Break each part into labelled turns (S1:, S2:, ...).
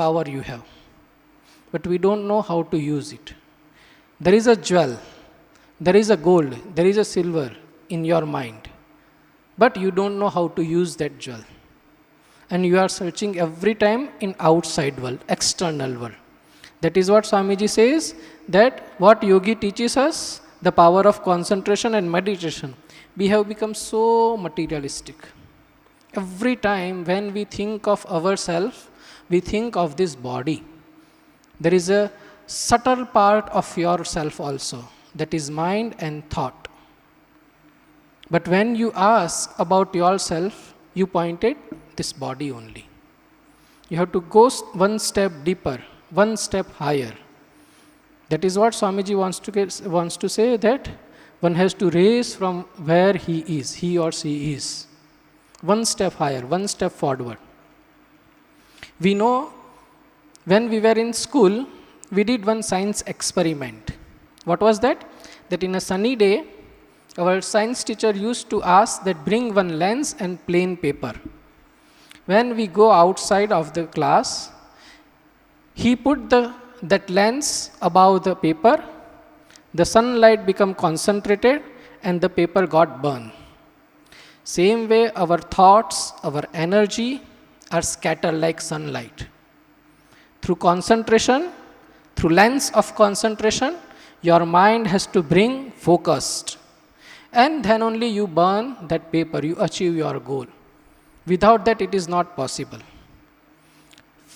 S1: power you have, but we don't know how to use it. There is a jewel, there is a gold, there is a silver in your mind, but you don't know how to use that jewel. And you are searching every time in outside world, external world. That is what Swamiji says, that what yogi teaches us, the power of concentration and meditation. We have become so materialistic. Every time when we think of ourselves, we think of this body. There is a subtle part of yourself also, that is mind and thought. But when you ask about yourself, you pointed this body only. You have to go one step deeper, one step higher. That is what Swamiji wants to say, that one has to raise from where he or she is. One step higher, one step forward. We know when we were in school, we did one science experiment. What was that? That in a sunny day, our science teacher used to ask that bring one lens and plain paper. When we go outside of the class, he put that lens above the paper, the sunlight become concentrated and the paper got burned. Same way our thoughts, our energy are scattered like sunlight. Through concentration, through lens of concentration, your mind has to bring focused. And then only you burn that paper, you achieve your goal. Without that, it is not possible.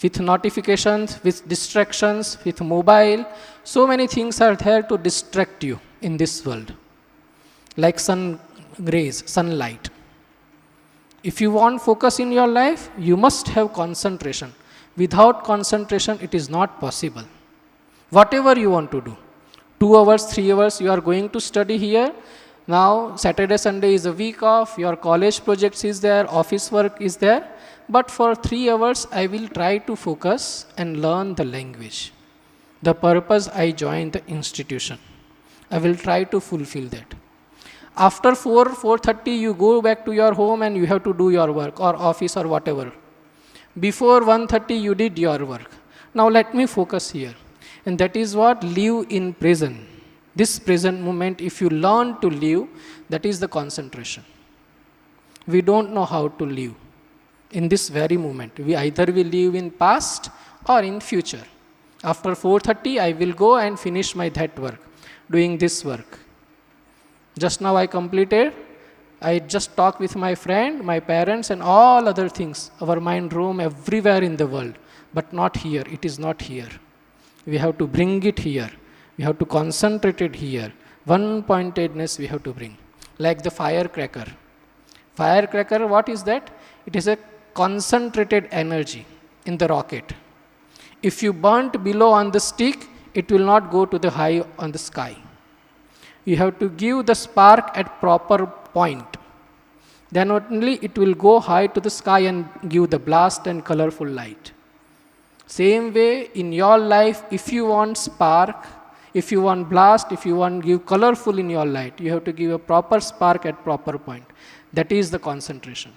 S1: With notifications, with distractions, with mobile, so many things are there to distract you in this world. Like sun rays, sunlight. If you want focus in your life, you must have concentration. Without concentration, it is not possible. Whatever you want to do. 2 hours, 3 hours, you are going to study here. Now, Saturday, Sunday is a week off, your college projects is there, office work is there. But for 3 hours, I will try to focus and learn the language. The purpose I joined the institution. I will try to fulfill that. After 4:30, you go back to your home and you have to do your work or office or whatever. Before 1:30, you did your work. Now let me focus here. And that is what live in present. This present moment, if you learn to live, that is the concentration. We don't know how to live in this very moment. We either will live in past or in future. After 4:30, I will go and finish my that work, doing this work. Just now I completed. I just talk with my friend, my parents and all other things. Our mind roam everywhere in the world, but not here. It is not here. We have to bring it here. We have to concentrate it here. One pointedness we have to bring. Like the firecracker. Firecracker, what is that? It is a concentrated energy in the rocket. If you burnt below on the stick, it will not go to the high on the sky. You have to give the spark at proper point. Then only it will go high to the sky and give the blast and colorful light. Same way in your life, if you want spark, if you want blast, if you want give colorful in your light, you have to give a proper spark at proper point. That is the concentration.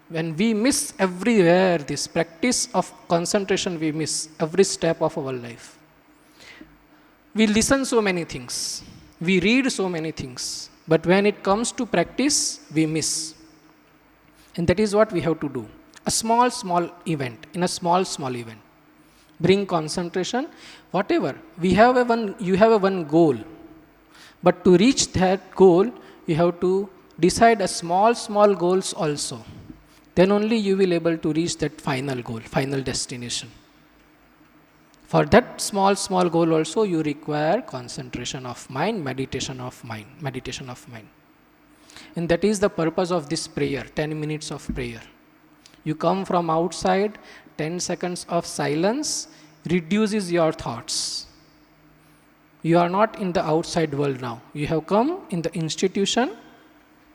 S1: When we miss everywhere this practice of concentration, we miss every step of our life. We listen so many things. We read so many things. But when it comes to practice, we miss. And that is what we have to do. A small event, in a small event. Bring concentration, whatever. You have a one goal. But to reach that goal, you have to decide a small goals also. Then only you will able to reach that final goal, final destination. For that small goal also, you require concentration of mind, meditation of mind. And that is the purpose of this prayer, 10 minutes of prayer. You come from outside, 10 seconds of silence reduces your thoughts. You are not in the outside world now. You have come in the institution.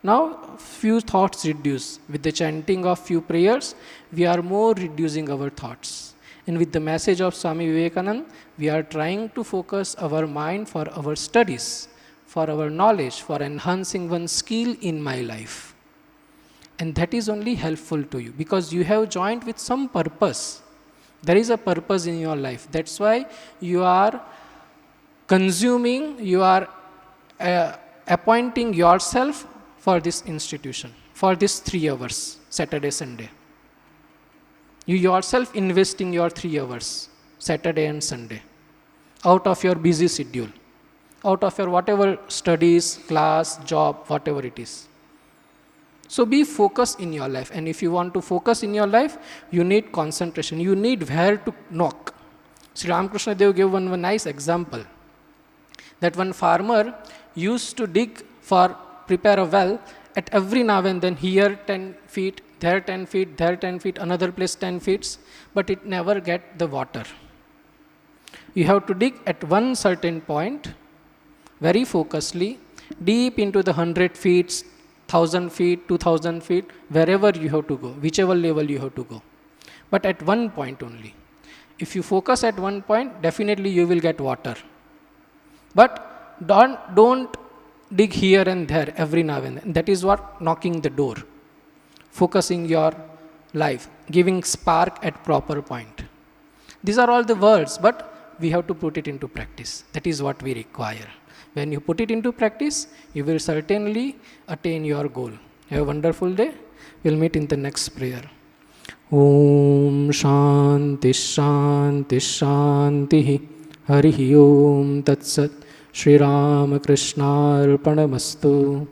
S1: Now, few thoughts reduce. With the chanting of few prayers, we are more reducing our thoughts. And with the message of Swami Vivekananda, we are trying to focus our mind for our studies, for our knowledge, for enhancing one skill in my life. And that is only helpful to you because you have joined with some purpose. There is a purpose in your life. That's why you are consuming, you are appointing yourself for this institution, for this 3 hours, Saturday, Sunday. You yourself investing your 3 hours, Saturday and Sunday, out of your busy schedule, out of your whatever studies, class, job, whatever it is. So be focused in your life. And if you want to focus in your life, you need concentration. You need where to knock. Sri Ramakrishna Dev gave one nice example. That one farmer used to dig for prepare a well at every now and then, here 10 feet, there 10 feet, there 10 feet, another place 10 feet, but it never get the water. You have to dig at one certain point, very focusedly, deep into the 100 feet, 1000 feet, 2000 feet, wherever you have to go, whichever level you have to go. But at one point only. If you focus at one point, definitely you will get water. But don't dig here and there every now and then. That is what knocking the door. Focusing your life, giving spark at proper point. These are all the words, but we have to put it into practice. That is what we require. When you put it into practice, you will certainly attain your goal. Have a wonderful day. We'll meet in the next prayer. Om Shanti Shanti Shanti Harihi Om Tat Sat Shri Ramakrishna Arpanamastu.